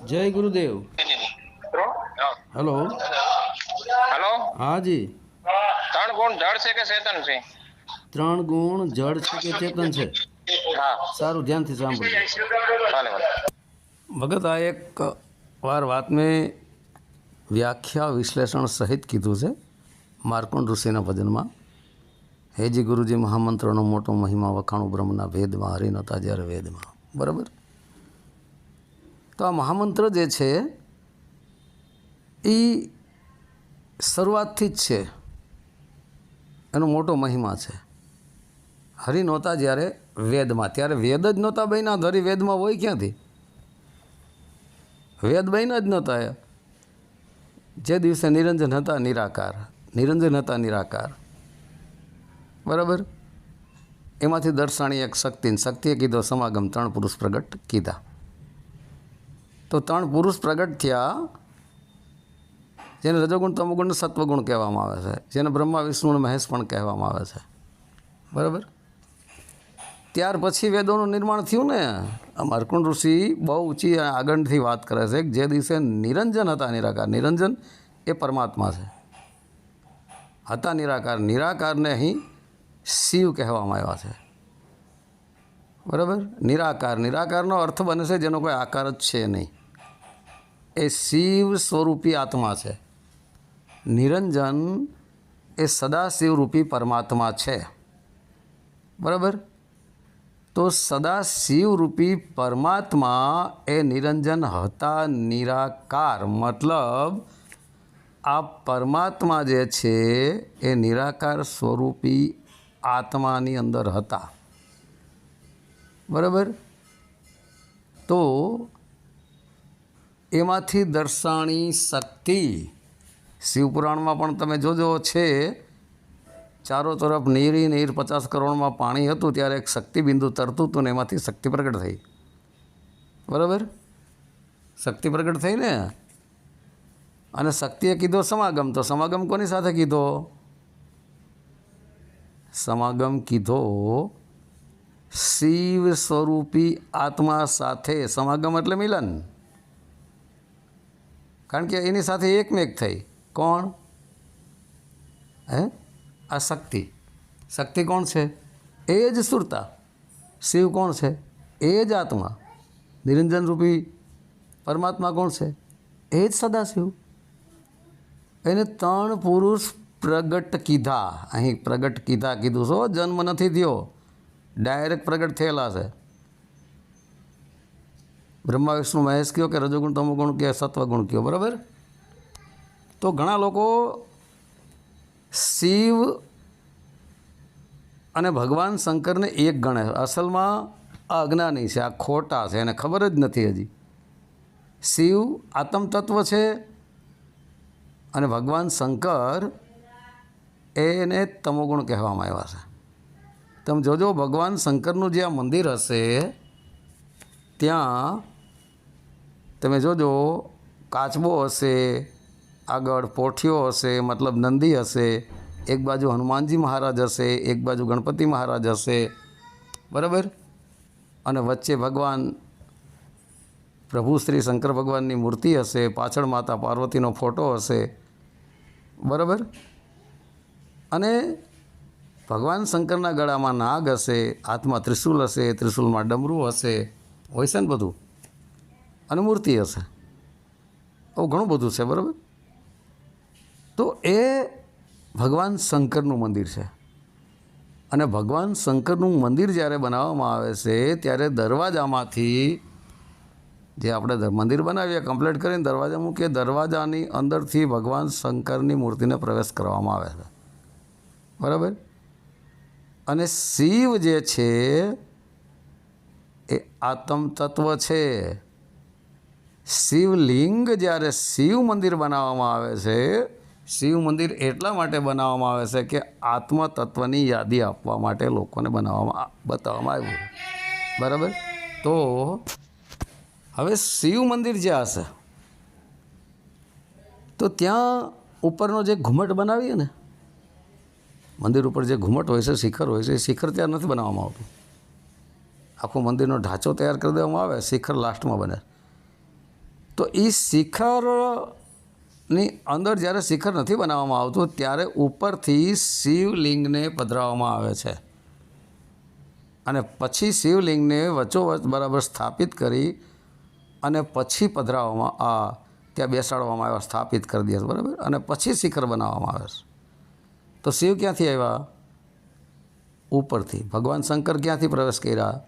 જય ગુરુદેવ. Hello. Hello. હા જી. ત્રણ ગુણ જળ છે કે ચેતન છે? 3 ગુણ જળ છે કે ચેતન છે? હા. સારું, ધ્યાનથી સાંભળજો. ભલે ભલે. ભગત, આ એક વાર વાત મેં વ્યાખ્યા વિશ્લેષણ સહિત કીધું છે માર્કંડ ઋષિના ભજનમાં. હેજી ગુરુજી મહામંત્રનો મોટો મહિમા વખાણું બ્રહ્મના ભેદમાં, હરિનતા જ્યારે વેદમાં. બરાબર. તો આ મહામંત્ર જે છે એ શરૂઆતથી જ છે, એનો મોટો મહિમા છે. હરિ નહોતા જ્યારે વેદમાં, ત્યારે વેદ જ નહોતા બન્યા. હરિ વેદમાં હોય ક્યાંથી? વેદ બન્યા જ નહોતા. જે દિવસે નિરંજન હતા નિરાકાર, નિરંજન હતા નિરાકાર. બરાબર. એમાંથી દર્શાણી એક શક્તિને, શક્તિએ કીધો સમાગમ, 3 પુરુષ પ્રગટ કીધા. તો 3 પુરુષ પ્રગટ થયા, જેને રજોગુણ, તમોગુણ, સત્વગુણ કહેવામાં આવે છે, જેને બ્રહ્મા, વિષ્ણુ અને મહેશ પણ કહેવામાં આવે છે. બરાબર. ત્યાર પછી વેદોનું નિર્માણ થયું ને. આ માર્કંડ ઋષિ બહુ ઊંચી આગળથી વાત કરે છે કે જે દિવસે નિરંજન હતા નિરાકાર, નિરંજન એ પરમાત્મા છે, હતા નિરાકાર, નિરાકારને અહીં શિવ કહેવામાં આવ્યા છે. બરાબર. નિરાકાર, નિરાકારનો અર્થ બને છે જેનો કોઈ આકાર જ છે નહીં. એ શિવ સ્વરૂપી આત્મા છે. નિરંજન એ સદાશિવરૂપી પરમાત્મા છે. બરાબર. તો સદાશિવરૂપી પરમાત્મા એ નિરંજન હતા નિરાકાર, મતલબ આ પરમાત્મા જે છે એ નિરાકાર સ્વરૂપી આત્માની અંદર હતા. બરાબર. તો એમાંથી દર્શાણી શક્તિ, શિવપુરાણમાં પણ તમે જોજો છે, ચારો તરફ નીરી નીર, 50 કરોડમાં પાણી હતું, ત્યારે એક શક્તિબિંદુ તરતું હતું ને એમાંથી શક્તિ પ્રગટ થઈ. બરાબર. શક્તિ પ્રગટ થઈ ને. અને શક્તિએ કીધો સમાગમ. તો સમાગમ કોની સાથે કીધો? સમાગમ કીધો શિવ સ્વરૂપી આત્મા સાથે. સમાગમ એટલે મિલન. કારણ કે એની સાથે એકમેક થઈ. કોણ? આ શક્તિ. શક્તિ કોણ છે? એ જ સુરતા. શિવ કોણ છે? એ જ આત્મા. નિરંજન રૂપી પરમાત્મા કોણ છે? એ જ સદાશિવ. એને 3 પુરુષ પ્રગટ કીધા. અહીં પ્રગટ કીધા કીધું છો, જન્મ નથી થયો, ડાયરેક્ટ પ્રગટ થયેલા છે. બ્રહ્મા, વિષ્ણુ, મહેશ કયો કે રજોગુણ, તમોગુણ કે સત્વગુણ કયો. બરાબર. તો ઘણા લોકો શિવ અને ભગવાન શંકરને એક ગણે. અસલમાં આ અજ્ઞાની છે, આ ખોટા છે, એને ખબર જ નથી હજી. શિવ આત્મ તત્વ છે અને ભગવાન શંકર એને તમોગુણ કહેવામાં આવ્યા છે. તમે જોજો, ભગવાન શંકરનું જે આ મંદિર હશે ત્યાં તમે જોજો કાચબો હશે, આગળ પોઠીઓ હશે, મતલબ નંદી હશે, એક બાજુ હનુમાનજી મહારાજ હશે, એક બાજુ ગણપતિ મહારાજ હશે. બરાબર. અને વચ્ચે ભગવાન પ્રભુ શ્રી શંકર ભગવાનની મૂર્તિ હશે, પાછળ માતા પાર્વતીનો ફોટો હશે. બરાબર. અને ભગવાન શંકરના ગળામાં નાગ હશે, હાથમાં ત્રિશૂલ હશે, ત્રિશૂલમાં ડમરું હશે, હોય છે ને બધું, અને મૂર્તિ હશે. આવું ઘણું બધું છે. બરાબર. તો એ ભગવાન શંકરનું મંદિર છે. અને ભગવાન શંકરનું મંદિર જ્યારે બનાવવામાં આવે છે ત્યારે દરવાજામાંથી, જે આપણે મંદિર બનાવીએ કમ્પ્લીટ કરીને દરવાજા મૂકીએ, દરવાજાની અંદરથી ભગવાન શંકરની મૂર્તિને પ્રવેશ કરવામાં આવે છે. બરાબર. અને શિવ જે છે એ આત્મ તત્વ છે. શિવલિંગ, જ્યારે શિવ મંદિર બનાવવામાં આવે છે, શિવ મંદિર એટલા માટે બનાવવામાં આવે છે કે આત્મ તત્વની યાદી આપવા માટે લોકોને બતાવવામાં આવ્યું. બરાબર. તો હવે શિવ મંદિર જ્યાં હશે તો ત્યાં ઉપરનો જે ઘુમટ બનાવીએ ને, મંદિર ઉપર જે ઘુમટ હોય છે, શિખર હોય છે, એ શિખર ત્યાં નથી બનાવવામાં આવતું. આખું મંદિરનો ઢાંચો તૈયાર કરી દેવામાં આવે, શિખર લાસ્ટમાં બને. તો એ શિખરની અંદર જ્યારે શિખર નથી બનાવવામાં આવતું ત્યારે ઉપરથી શિવલિંગને પધરાવવામાં આવે છે અને પછી શિવલિંગને વચ્ચોવચ્ચ બરાબર સ્થાપિત કરી અને પછી પધરાવવામાં ત્યાં બેસાડવામાં આવ્યા, સ્થાપિત કરી દે, બરાબર, અને પછી શિખર બનાવવામાં આવે છે. તો શિવ ક્યાંથી આવ્યા? ઉપરથી. ભગવાન શંકર ક્યાંથી પ્રવેશ કર્યા?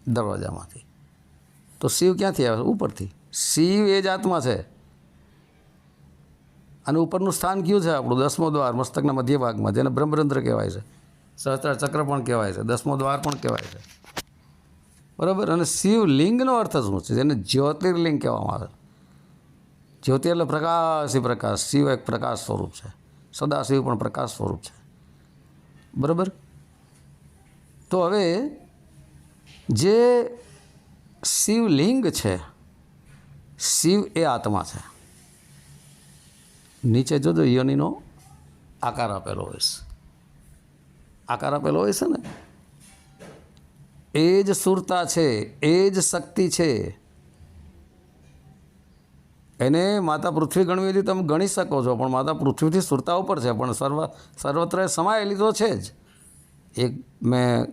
દરવાજામાંથી. તો શિવ ક્યાંથી આવે? ઉપરથી. શિવ એ જ આત્મા છે. અને ઉપરનું સ્થાન કયું છે આપણું? 10મો દ્વાર, મસ્તકના મધ્ય ભાગમાં, જેને બ્રહ્મરંધ્ર કહેવાય છે, સહસ્ત્રાર ચક્ર પણ કહેવાય છે, 10મો દ્વાર પણ કહેવાય છે, બરાબર. અને શિવલિંગનો અર્થ શું છે? જેને જ્યોતિર્લિંગ કહેવામાં આવે. જ્યોતિ એટલે પ્રકાશ, પ્રકાશ. શિવ એક પ્રકાશ સ્વરૂપ છે, સદાશિવ પણ પ્રકાશ સ્વરૂપ છે, બરાબર. તો હવે જે શિવલિંગ છે, શિવ એ આત્મા છે. નીચે જોજો યોનિનો આકાર આપેલો હોય છે, આકાર આપેલો હોય છે ને, એ જ સુરતા છે, એ જ શક્તિ છે. એને માતા પૃથ્વી ગણવી હતી તમે ગણી શકો છો, પણ માતા પૃથ્વીથી સુરતા ઉપર છે, પણ સર્વત્ર સમાયેલી તો છે જ. એક મેં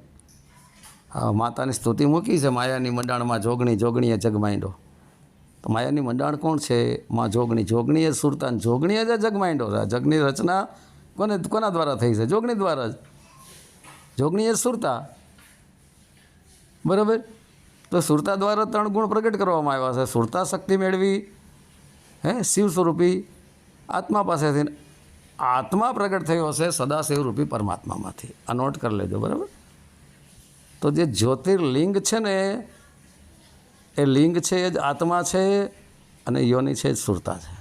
માતાની સ્તુતિ મૂકી છે, માયાની મંડાણમાં જોગણી, જોગણીએ જગ માંડ્યો. તો માયાની મંડાણ કોણ છે? માં જોગણી. જોગણીએ સુરતા, જોગણીએ જ જગ માંડ્યો છે. જગની રચના કોના દ્વારા થઈ છે? જોગણી દ્વારા જ. જોગણીએ સુરતા, બરાબર. તો સુરતા દ્વારા 3 ગુણ પ્રગટ કરવામાં આવ્યા છે. સુરતા શક્તિ મેળવી શિવ સ્વરૂપી આત્મા પાસેથી. આત્મા પ્રગટ થયો છે સદાશિવ રૂપી પરમાત્મામાંથી. આ નોટ કરી લેજો, બરાબર. તો જે જ્યોતિર્લિંગ છે ને, એ લિંગ છે એ જ આત્મા છે, અને યોનિ છે જ સુરતા છે.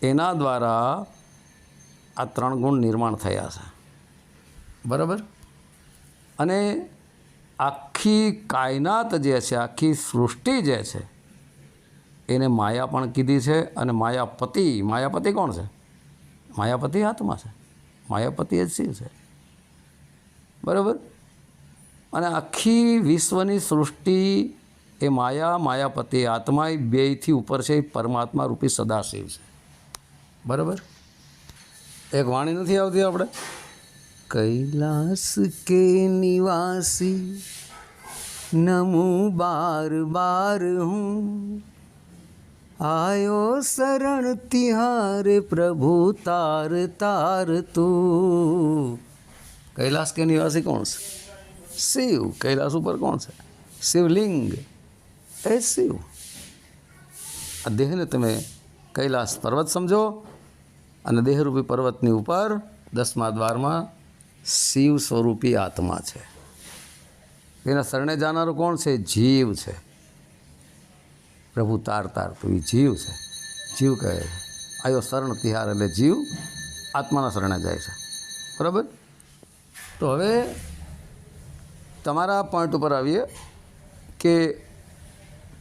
એના દ્વારા આ 3 ગુણ નિર્માણ થયા છે, બરાબર. અને આખી કાયનાત જે છે, આખી સૃષ્ટિ જે છે, એને માયા પણ કીધી છે. અને માયાપતિ કોણ છે? માયાપતિ આત્મા છે. માયાપતિ એ જ શિવ છે, બરાબર. અને આખી વિશ્વની સૃષ્ટિ એ માયાપતિ આત્મા, એ બેયથી ઉપર છે, એ પરમાત્મા રૂપી સદાશિવ છે, બરાબર. એક વાણી નથી આવતી આપણે? કૈલાસ કે નિવાસી નમું બાર બાર હું, આયો શરણ તિહારે પ્રભુ તાર તાર તું. કૈલાસ કે નિવાસી કોણ છે? શિવ. કૈલાસ ઉપર કોણ છે? શિવલિંગ એ શિવ. આ દેહને તમે કૈલાસ પર્વત સમજો, અને દેહરૂપી પર્વતની ઉપર 10મા દ્વારમાં શિવ સ્વરૂપી આત્મા છે. એના શરણે જાનારું કોણ છે? જીવ છે. પ્રભુ તાર તાર તું, એ જીવ છે. જીવ કહે છે આયો શરણ તિહાર, એટલે જીવ આત્માના શરણે જાય છે, બરાબર. તો હવે તમારા પોઈન્ટ ઉપર આવીએ કે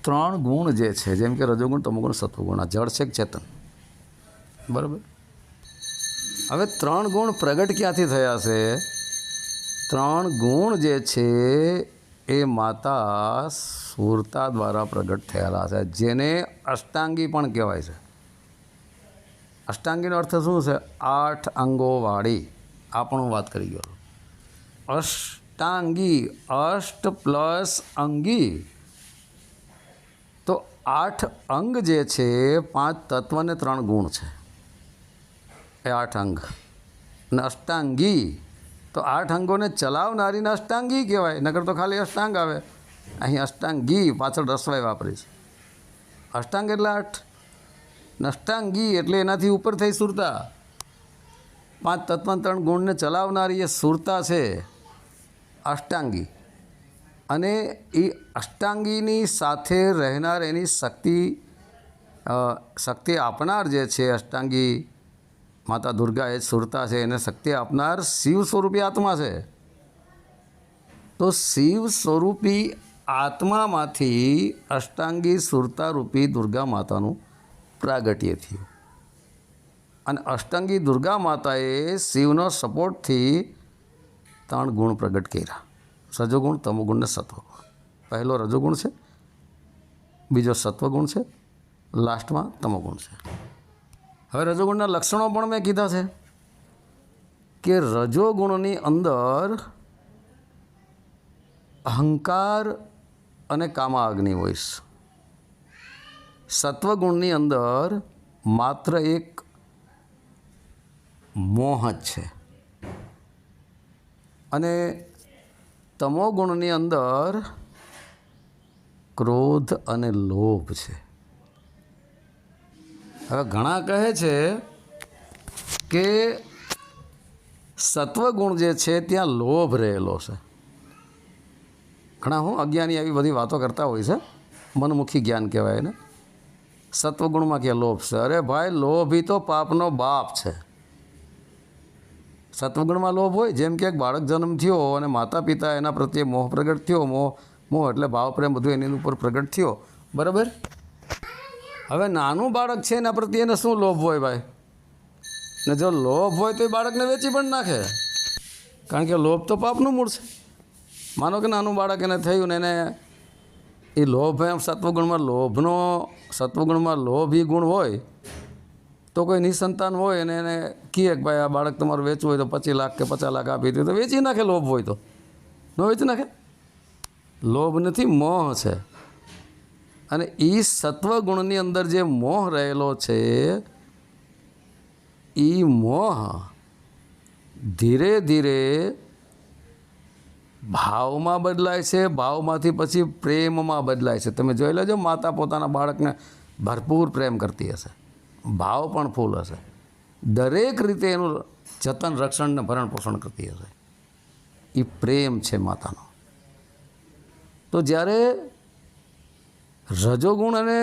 3 ગુણ જે છે, જેમ કે રજોગુણ, તમોગુણ, સત્વગુણ, આ જળ છે કે ચેતન, બરાબર. હવે 3 ગુણ પ્રગટ ક્યાંથી થયા છે? 3 ગુણ જે છે એ માતા સુરતા દ્વારા પ્રગટ થયેલા છે, જેને અષ્ટાંગી પણ કહેવાય છે. અષ્ટાંગીનો અર્થ શું છે? 8 અંગોવાળી. આ પણ હું વાત કરી ગયો. અષ્ટાંગી, અષ્ટ પ્લસ અંગી. તો 8 અંગ જે છે, 5 તત્વ ને 3 ગુણ છે, એ 8 અંગ. અને અષ્ટાંગી, તો 8 અંગોને ચલાવનારીને અષ્ટાંગી કહેવાય. નકર તો ખાલી અષ્ટાંગ આવે. અહીં અષ્ટાંગી પાછળ રસવાઈ વાપરી છે. અષ્ટાંગ એટલે 8, અષ્ટાંગી એટલે એનાથી ઉપર થઈ સુરતા. 5 તત્વ 3 ગુણને ચલાવનારી એ સુરતા છે, અષ્ટાંગી. અને એ અષ્ટાંગીની સાથે રહેનાર એની શક્તિ આપનાર જે છે અષ્ટાંગી માતા દુર્ગા, એ સુરતા છે. એને શક્તિ આપનાર શિવ સ્વરૂપી આત્મા છે. તો શિવ સ્વરૂપી આત્મામાંથી અષ્ટાંગી સુરતા રૂપી દુર્ગા માતાનું પ્રાગટ્ય થયું. અને અષ્ટાંગી દુર્ગા માતાએ શિવનો સપોર્ટથી 3 ગુણ પ્રગટ કર્યા: રજોગુણ, તમોગુણ ને સત્વગુણ. પહેલો રજોગુણ છે, બીજો સત્વગુણ છે, લાસ્ટમાં તમોગુણ છે. હવે રજોગુણના લક્ષણો પણ મેં કીધા છે કે રજોગુણની અંદર અહંકાર અને કામાગ્નિ હોય છે. સત્વગુણની અંદર માત્ર એક મોહ જ છે અને તમોગુણની અંદર ક્રોધ અને લોભ છે. હવે ઘણા કહે છે કે સત્વગુણ જે છે ત્યાં લોભ રહેલો છે. ઘણા અજ્ઞાની આવી બધી વાતો કરતા હોય છે, મનમુખી જ્ઞાન કહેવાય ને. સત્વગુણમાં ક્યાં લોભ છે? અરે ભાઈ, લોભ તો પાપનો બાપ છે. સત્વગુણમાં લોભ હોય. જેમ કે એક બાળક જન્મ થયો અને માતા પિતા એના પ્રત્યે મોહ પ્રગટ થયો, મોહ એટલે ભાવ પ્રેમ બધું એની ઉપર પ્રગટ થયો, બરાબર. હવે નાનું બાળક છે એના પ્રત્યે એને શું લોભ હોય ભાઈ? ને જો લોભ હોય તો એ બાળકને વેચી પણ નાખે, કારણ કે લોભ તો પાપનું મૂળ છે. માનો કે નાનું બાળક એને થયું ને એને એ લોભ એમ સત્વગુણમાં લોભ એ ગુણ હોય તો કોઈ નિસંતાન હોય અને એને કહે કે ભાઈ આ બાળક તમારું વેચવું હોય તો 25 લાખ કે 50 લાખ આપી દે, તો વેચી નાખે. લોભ હોય તો ન વેચી નાખે. લોભ નથી, મોહ છે. અને એ સત્વગુણની અંદર જે મોહ રહેલો છે એ મોહ ધીરે ધીરે ભાવમાં બદલાય છે, ભાવમાંથી પછી પ્રેમમાં બદલાય છે. તમે જોઈ લેજો, માતા પોતાના બાળકને ભરપૂર પ્રેમ કરતી હશે, ભાવ પણ ફૂલ હશે, દરેક રીતે એનું જતન, રક્ષણ ને ભરણ પોષણ કરતી હશે. એ પ્રેમ છે માતાનો. તો જ્યારે રજોગુણ અને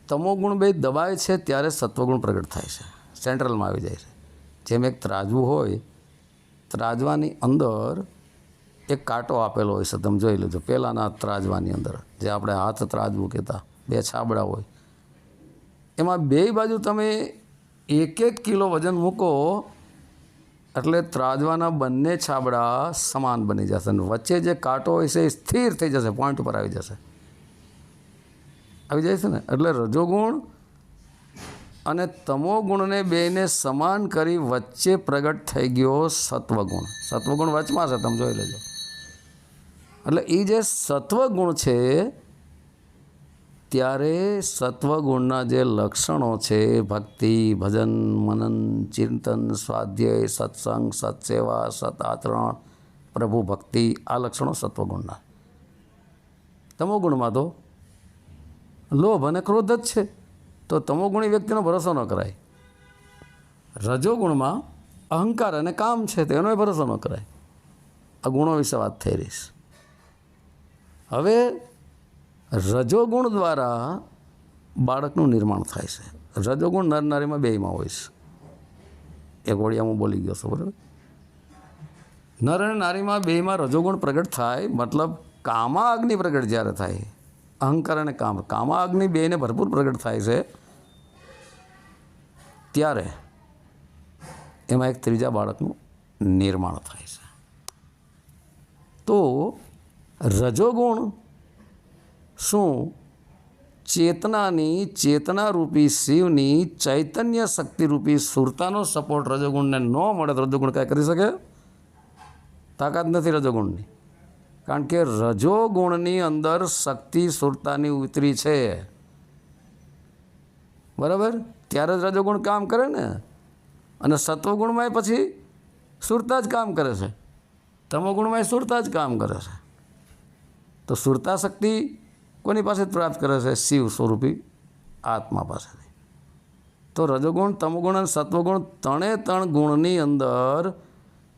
તમોગુણ બે દબાય છે ત્યારે સત્વગુણ પ્રગટ થાય છે, સેન્ટ્રલમાં આવી જાય છે. જેમ એક ત્રાજવું હોય, ત્રાજવાની અંદર એક કાંટો આપેલો હોય છે. તમે જોઈ લેજો, પહેલાંના ત્રાજવાની અંદર જે આપણે હાથ ત્રાજવું કહેતા, 2 છાબડા હોય, એમાં 2 બાજુ તમે 1-1 કિલો વજન મૂકો એટલે ત્રાજવાના બંને છાબડા સમાન બની જશે અને વચ્ચે જે કાંટો હોય છે એ સ્થિર થઈ જશે, પોઈન્ટ ઉપર આવી જાય છે ને. એટલે રજોગુણ અને તમોગુણને બેને સમાન કરી વચ્ચે પ્રગટ થઈ ગયો સત્વગુણ. સત્વગુણ વચમાં છે, તમે જોઈ લેજો. એટલે એ જે સત્વગુણ છે ત્યારે સત્વગુણના જે લક્ષણો છે, ભક્તિ, ભજન, મનન, ચિંતન, સ્વાધ્યાય, સત્સંગ, સત્સેવા, સત આચરણ, પ્રભુ ભક્તિ, આ લક્ષણો સત્વગુણના. તમોગુણમાં તો લોભ અને ક્રોધ જ છે, તો તમોગુણી વ્યક્તિનો ભરોસો ન કરાય. રજોગુણમાં અહંકાર અને કામ છે, તેનો ભરોસો ન કરાય. આ ગુણો વિશે વાત થઈ રહી છે. હવે રજોગુણ દ્વારા બાળકનું નિર્માણ થાય છે. રજોગુણ નર નારીમાં બેયમાં હોય છે. એક ઓળિયા હું બોલી ગયો છું, બરાબર. નર અને નારીમાં બેયમાં રજોગુણ પ્રગટ થાય, મતલબ કામા અગ્નિ પ્રગટ જ્યારે થાય, અહંકાર અને કામા અગ્નિ બેયને ભરપૂર પ્રગટ થાય છે, ત્યારે એમાં એક ત્રીજા બાળકનું નિર્માણ થાય છે. તો રજોગુણ શું? ચેતનારૂપી શિવની ચૈતન્ય શક્તિરૂપી સુરતાનો સપોર્ટ રજોગુણને ન મળે તો રજોગુણ કાંઈ કરી શકે? તાકાત નથી રજોગુણની. કારણ કે રજોગુણની અંદર શક્તિ સુરતાની ઉતરી છે, બરાબર. ત્યારે જ રજોગુણ કામ કરે ને. અને સત્વગુણમાં પછી સુરતા જ કામ કરે છે, તમોગુણમાં સુરતા જ કામ કરે છે. તો સુરતા શક્તિ કોની પાસે પ્રાપ્ત કરે છે? શિવ સ્વરૂપી આત્મા પાસેથી. તો રજોગુણ, તમોગુણ અને સત્વગુણ 3 ગુણની અંદર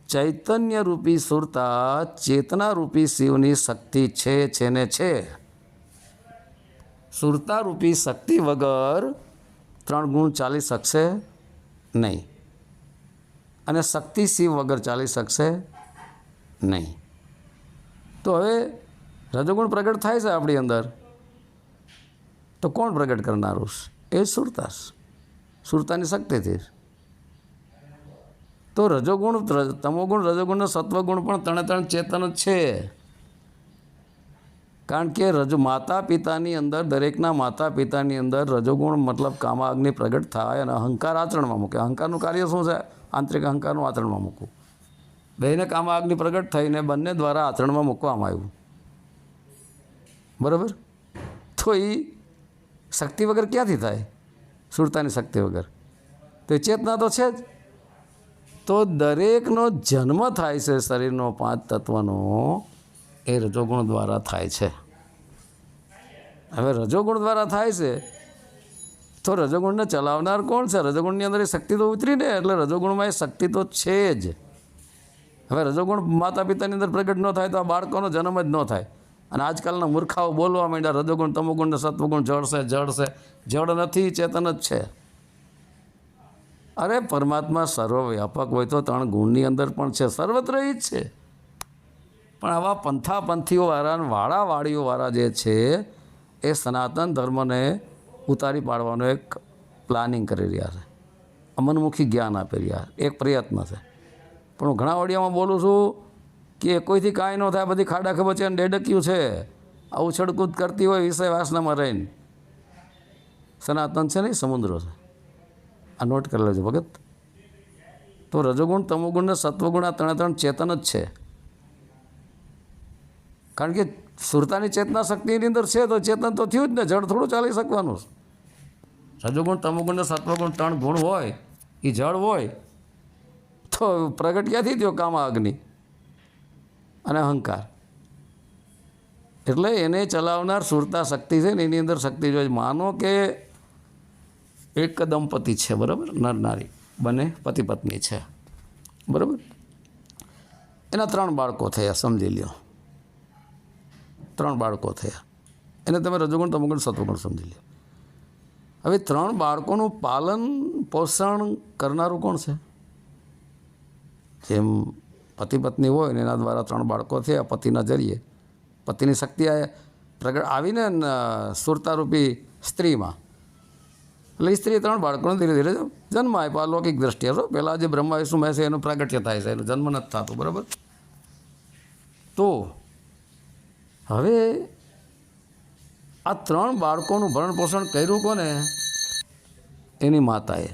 ચૈતન્યરૂપી સુરતા, ચેતનારૂપી શિવની શક્તિ છે ને છે. સુરતારૂપી શક્તિ વગર 3 ગુણ ચાલી શકશે નહીં, અને શક્તિ શિવ વગર ચાલી શકશે નહીં. તો હવે રજોગુણ પ્રગટ થાય છે આપણી અંદર, તો કોણ પ્રગટ કરનારું? એ સુરતા, સુરતાની શક્તિથી. તો રજોગુણ, તમોગુણ, રજોગુણ, સત્વગુણ પણ 3 ચેતન જ છે. કારણ કે માતા પિતાની અંદર, દરેકના માતા પિતાની અંદર રજોગુણ મતલબ કામાગ્નિ પ્રગટ થાય અને અહંકાર આચરણમાં મૂકે. અહંકારનું કાર્ય શું છે? આંતરિક અહંકારનું આચરણમાં મૂકવું. બેને કામાગ્નિ પ્રગટ થઈને બંને દ્વારા આચરણમાં મૂકવામાં આવ્યું. બરાબર? તો એ શક્તિ વગર ક્યાંથી થાય? સુરતાની શક્તિ વગર. તો એ ચેતના તો છે જ. તો દરેકનો જન્મ થાય છે શરીરનો 5 તત્વનો, એ રજોગુણ દ્વારા થાય છે. હવે રજોગુણ દ્વારા થાય છે તો રજોગુણને ચલાવનાર કોણ છે? રજોગુણની અંદર એ શક્તિ તો ઉતરી ને, એટલે રજોગુણમાં એ શક્તિ તો છે જ. હવે રજોગુણ માતા પિતાની અંદર પ્રગટ ન થાય તો આ બાળકોનો જન્મ જ ન થાય. અને આજકાલના મૂર્ખાઓ બોલવા માંડ્યા રજોગુણ, તમોગુણ ને સત્વગુણ જળ છે, જળ છે. જળ નથી, ચેતન જ છે. અરે પરમાત્મા સર્વવ્યાપક હોય તો 3 ગુણની અંદર પણ છે, સર્વત્ર જ છે. પણ આવા પંથીઓવાળા વાળીઓવાળા જે છે એ સનાતન ધર્મને ઉતારી પાડવાનું એક પ્લાનિંગ કરી રહ્યા છે, અમનમુખી જ્ઞાન આપી રહ્યા. એક પ્રયત્ન છે. પણ હું ઘણા ઓડિયામાં બોલું છું કે કોઈથી કાંઈ ન થાય, બધી ખાડા ખબચે અને ડેડક્યું છે. આ ઉછળકૂદ કરતી હોય વિષય વાસનામાં રહીને. સનાતન છે નહીં, સમુદ્ર છે. આ નોટ કરી લેજો ભગત. તો રજોગુણ, તમોગુણ ને સત્વગુણ આ 3 ચેતન જ છે. કારણ કે સુરતાની ચેતના શક્તિની અંદર છે તો ચેતન તો થયું જ ને, જળ થોડું ચાલી શકવાનું. રજોગુણ, તમોગુણ ને સત્વગુણ 3 ગુણ હોય, એ જળ હોય તો પ્રગટ ક્યાંથી થયો? કામાગ્નિ અને અહંકાર. એટલે એને ચલાવનાર સુરતા શક્તિ છે ને, એની અંદર શક્તિ જોઈએ. માનો કે એક દંપતી છે, બરાબર? નર નારી બંને પતિ પત્ની છે, બરાબર? એના 3 બાળકો થયા, સમજી લ્યો. 3 બાળકો થયા. એને તમે રજોગુણ, તમોગુણ, સત્વગુણ સમજી લો. હવે 3 બાળકોનું પાલન પોષણ કરનારું કોણ છે? જેમ પતિ પત્ની હોય ને એના દ્વારા 3 બાળકો થયા પતિના જરીએ. પતિની શક્તિ પ્રગટ આવીને સુરતારૂપી સ્ત્રીમાં. એટલે સ્ત્રીએ 3 બાળકોને ધીરે ધીરે જન્મ આપ્યા. લૌકિક દ્રષ્ટિએ તો પહેલાં જે બ્રહ્મા વિષ્ણુ મહેશ એનું પ્રાગટ્ય થાય છે, એનું જન્મ નથી થતું, બરાબર? તો હવે આ 3 બાળકોનું ભરણ પોષણ કર્યું કોને? એની માતાએ.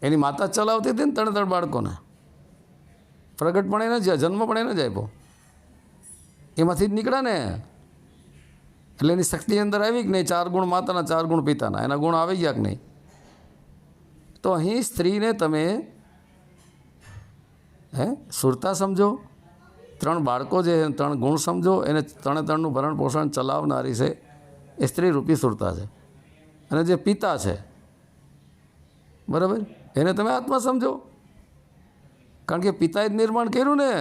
એની માતા ચલાવતી હતી ને 3 બાળકોને. પ્રગટ પણ એને જ, જન્મ પણ એને જ આપ્યો. એમાંથી જ નીકળ્યા ને. એટલે એની શક્તિ અંદર આવી કે નહીં? 4 ગુણ માતાના, 4 ગુણ પિતાના. એના ગુણ આવી ગયા કે નહીં? તો અહીં સ્ત્રીને તમે સુરતા સમજો, 3 બાળકો જે 3 ગુણ સમજો, એને 3નું ભરણ પોષણ ચલાવનારી છે એ સ્ત્રી રૂપી સુરતા છે. અને જે પિતા છે, બરાબર, એને તમે આત્મા સમજો. કારણ કે પિતાએ જ નિર્માણ કર્યું ને.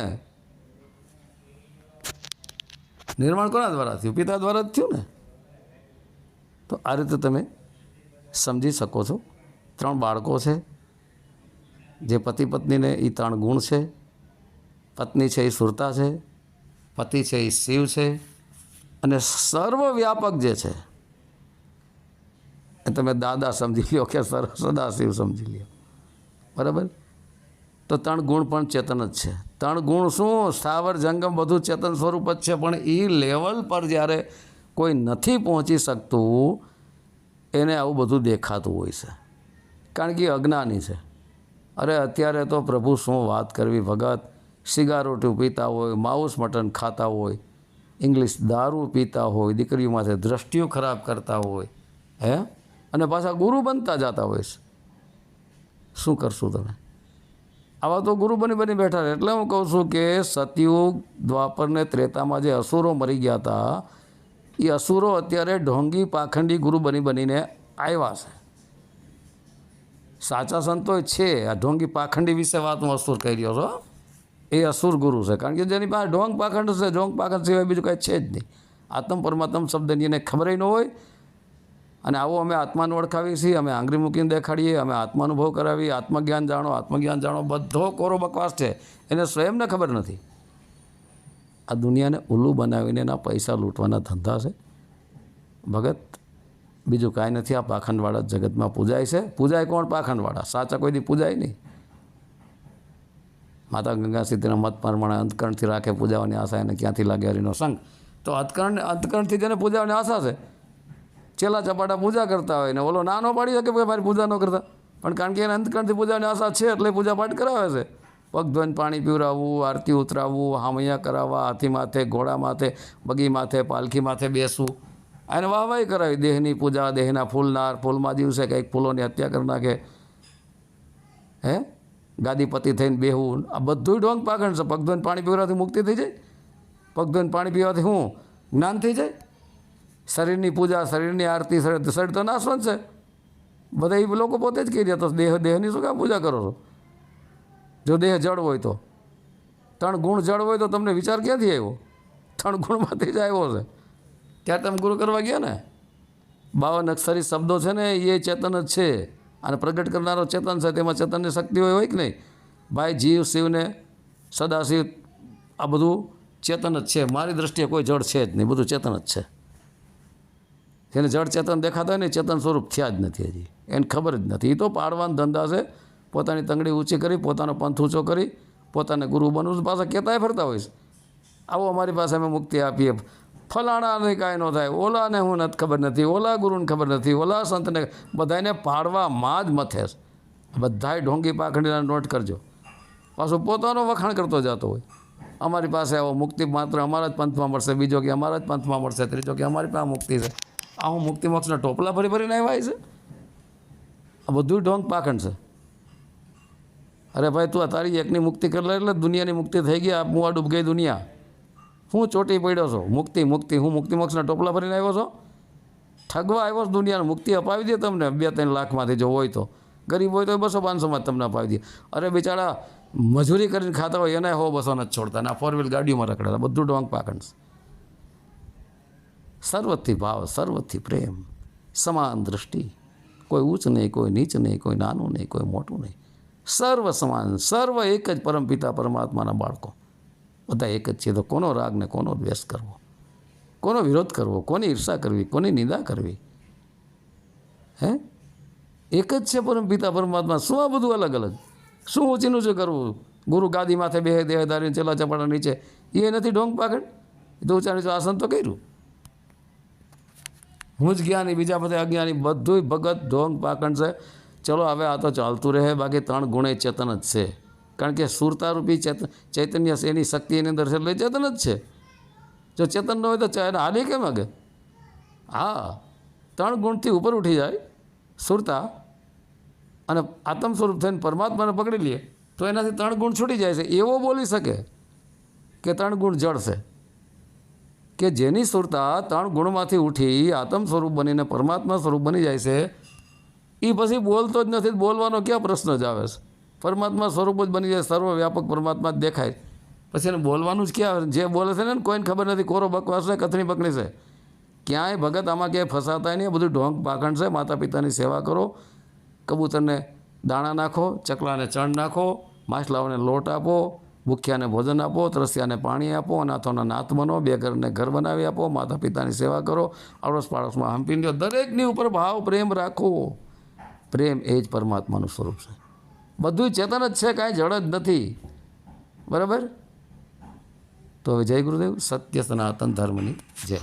નિર્માણ કોના દ્વારા થયું? પિતા દ્વારા જ થયું ને. તો આ રીતે તમે સમજી શકો છો. 3 બાળકો છે, જે પતિ પત્નીને એ 3 ગુણ છે. પત્ની છે એ સુરતા છે, પતિ છે એ શિવ છે, અને સર્વવ્યાપક જે છે એ તમે દાદા સમજી લો કે સદા શિવ સમજી લો, બરાબર? તો 3 ગુણ પણ ચેતન જ છે. 3 ગુણ શું? સ્થાવર જંગમ બધું ચેતન સ્વરૂપ જ છે. પણ એ લેવલ પર જ્યારે કોઈ નથી પહોંચી શકતું એને આવું બધું દેખાતું હોય છે, કારણ કે અજ્ઞાની છે. અરે અત્યારે તો પ્રભુ શું વાત કરવી ભગત. સિગારેટો પીતા હોય, માંસ મટન ખાતા હોય, ઇંગ્લિશ દારૂ પીતા હોય, દીકરીઓ માથે દ્રષ્ટિઓ ખરાબ કરતા હોય, અને પાછા ગુરુ બનતા જતા હોય છે. શું કરશું તમે? આવા તો ગુરુ બની બેઠા છે. એટલે હું કહું છું કે સતયુગ, દ્વાપર ને ત્રેતામાં જે અસુરો મરી ગયા હતા, એ અસુરો અત્યારે ઢોંગી પાખંડી ગુરુ બનીને આવ્યા છે. સાચા સંતો છે. આ ઢોંગી પાખંડી વિશે વાત હું અસુર કહી રહ્યો છો. એ અસુર ગુરુ છે. કારણ કે જેની પાસે ઢોંગ પાખંડ છે, ઢોંગ પાખંડ સિવાય બીજું કાંઈ છે જ નહીં. આત્મ પરમાત્મ શબ્દની એને ખબર ન હોય. અને આવો અમે આત્માને ઓળખાવીએ છીએ, અમે આંગળી મૂકીને દેખાડીએ, અમે આત્માનુભવ કરાવીએ, આત્મજ્ઞાન જાણો, બધો કોરો બકવાસ છે. એને સ્વયંને ખબર નથી. આ દુનિયાને ઉલ્લુ બનાવીને એના પૈસા લૂંટવાના ધંધા છે ભગત. બીજું કાંઈ નથી. આ પાખંડવાળા જગતમાં પૂજાય છે. પૂજાય કોણ? પાખંડવાળા. સાચા કોઈ દી પૂજાય નહીં. માતા ગંગા સીતાના મત પ્રમાણે અંતકરણથી રાખે પૂજાવાની આશા એને ક્યાંથી લાગે હરિનો સંગ. તો અંતકરણથી જેને પૂજાવાની આશા છે, છેલ્લા ચપાટા પૂજા કરતા હોય ને ઓલો નાનો પાડી શકે કે મારી પૂજા ન કરતા, પણ કારણ કે એને અંતકરણથી પૂજાવાની આશા છે એટલે પૂજા પાઠ કરાવે છે. પગ ધોઈને પાણી પીવડાવવું, આરતી ઉતરાવવું, હામૈયા કરાવવા, હાથી માથે, ઘોડા માથે, બગી માથે, પાલખી માથે બેસવું, એને વાહવાહી કરાવી. દેહની પૂજા, દેહના ફૂલનાર, ફૂલમાં દિવસે કંઈક ફૂલોની હત્યા કરી નાખે, હે ગાદીપતિ થઈને બેહવું, આ બધું ઢોંગ પાખંડ છે. પગ ધોઈને પાણી પીવડાવવાથી મુક્તિ થઈ જાય? પગ ધોઈને પાણી પીવાથી શું જ્ઞાન થઈ જાય? શરીરની પૂજા, શરીરની આરતી, શરીર તો નાશવંત છે. બધા એ લોકો પોતે જ કહી રહ્યા તો દેહની શું કામ પૂજા કરો છો? જો દેહ જળ હોય તો, 3 ગુણ જળ હોય તો તમને વિચાર ક્યાંથી આવ્યો? 3 ગુણમાંથી જ આવ્યો છે. ત્યારે તમે ગુરુ કરવા ગયા ને. 52 અક્ષરી શબ્દો છે ને એ ચેતન જ છે, અને પ્રગટ કરનારો ચેતન છે. તેમાં ચેતનની શક્તિ હોય કે નહીં? ભાઈ જીવ, શિવને, સદાશિવ, આ બધું ચેતન જ છે. મારી દૃષ્ટિએ કોઈ જળ છે જ નહીં, બધું ચેતન જ છે. જેને જળ ચેતન દેખાતા હોય ને ચેતન સ્વરૂપ થયા જ નથી હજી, એને ખબર જ નથી. એ તો પાડવાના ધંધા છે. પોતાની તંગડી ઊંચી કરી, પોતાનો પંથ ઊંચો કરી, પોતાને ગુરુ બનવું. પાછા કહેતાય ફરતા હોય છે, આવો અમારી પાસે અમે મુક્તિ આપીએ. ફલાણાને કાંઈ ન થાય, ઓલાને હું નથી ખબર નથી, ઓલા ગુરુને ખબર નથી, ઓલા સંતને, બધાને પાડવામાં જ મથે છે. બધાય ઢોંગી પાખંડીના નોટ કરજો. પાછું પોતાનો વખાણ કરતો જતો હોય, અમારી પાસે આવો મુક્તિ માત્ર અમારા જ પંથમાં મળશે, બીજો કે અમારા જ પંથમાં મળશે, ત્રીજો કે અમારી પાસે મુક્તિ છે. આ હું મુક્તિ મોક્ષના ટોપલા ભરી ભરીને આવ્યા છે. આ બધું ઢોંગ પાખંડ છે. અરે ભાઈ, તું આ તારી એકની મુક્તિ કરી લે એટલે દુનિયાની મુક્તિ થઈ ગઈ. આ મુવા ડૂબ ગઈ દુનિયા. હું ચોટી પડ્યો છો? મુક્તિ મુક્તિ, હું મુક્તિ મોક્ષના ટોપલા ભરીને આવ્યો છો? ઠગવા આવ્યો છો દુનિયાને? મુક્તિ અપાવી દે તમને 2-3 લાખમાંથી, જો હોય તો. ગરીબ હોય તો 200-500માં તમને અપાવી દે. અરે બિચારા મજૂરી કરીને ખાતા હોય એને 100-200 નથી છોડતા, ના 4 વ્હીલ ગાડીઓમાં રખડેલા. બધું ઢોંગ પાખંડ. સર્વથી ભાવ, સર્વથી પ્રેમ, સમાન દૃષ્ટિ, કોઈ ઊંચ નહીં, કોઈ નીચ નહીં, કોઈ નાનું નહીં, કોઈ મોટું નહીં, સર્વ સમાન, સર્વ એક જ પરમપિતા પરમાત્માના બાળકો, બધા એક જ છે. તો કોનો રાગ ને કોનો દ્વેષ કરવો, કોનો વિરોધ કરવો, કોની ઈર્ષા કરવી, કોની નિંદા કરવી? હે, એક જ છે પરમપિતા પરમાત્મા. શું આ બધું અલગ અલગ? શું ઊંચી નીચું કરવું? ગુરુ ગાદી માથે બે દેહધારી, ચેલા ચપાટા નીચે, એ નથી ઢોંગ પાખંડ? એ તો ઊંચા નીચું આસન તો કર્યું. હું જ જ્ઞાની, બીજા બધા અજ્ઞાની, બધું ભગત ઢોંગ પાખંડ છે. ચલો હવે આ તો ચાલતું રહે. બાકી 3 ગુણ એ ચેતન જ છે. કારણ કે સુરતારૂપી ચૈતન્ય એની શક્તિ એની અંદર છે એટલે ચેતન જ છે. જો ચેતન ન હોય તો એને હાલી કેમ લાગે? હા, 3 ગુણથી ઉપર ઉઠી જાય સુરતા અને આત્મ સ્વરૂપ થઈને પરમાત્માને પકડી લે તો એનાથી 3 ગુણ છૂટી જાય છે. એવો બોલી શકે કે 3 ગુણ જળ છે, કે જેની સુરતા 3 ગુણમાંથી ઉઠી આત્મ સ્વરૂપ બનીને પરમાત્મા સ્વરૂપ બની જાય છે. એ પછી બોલતો જ નથી. બોલવાનો ક્યાં પ્રશ્ન જ આવે છે? પરમાત્મા સ્વરૂપ જ બની જાય, સર્વવ્યાપક પરમાત્મા જ દેખાય. પછી એને બોલવાનું જ ક્યાં? જે બોલે છે ને કોઈને ખબર નથી. કોરો બકવાસ છે, કથની બકણી છે. ક્યાંય ભગત આમાં ક્યાંય ફસાતા નહીં. બધું ઢોંગ પાખંડ છે. માતા પિતાની સેવા કરો, કબૂતરને દાણા નાખો, ચકલાને ચણ નાખો, માછલાઓને લોટ આપો, ભૂખ્યાને ભોજન આપો, તરસ્યાને પાણી આપો, અનાથોના નાથ બનો, બેઘરને ઘર બનાવી આપો, માતા પિતાની સેવા કરો, અડોશ પાડોશમાં હંપી દો. દરેકની ઉપર ભાવ પ્રેમ રાખો. પ્રેમ એ જ પરમાત્માનું સ્વરૂપ છે. બધું ચેતન જ છે, કાંઈ જળ જ નથી. બરાબર? તો હવે જય ગુરુદેવ. સત્ય સનાતન ધર્મની જય.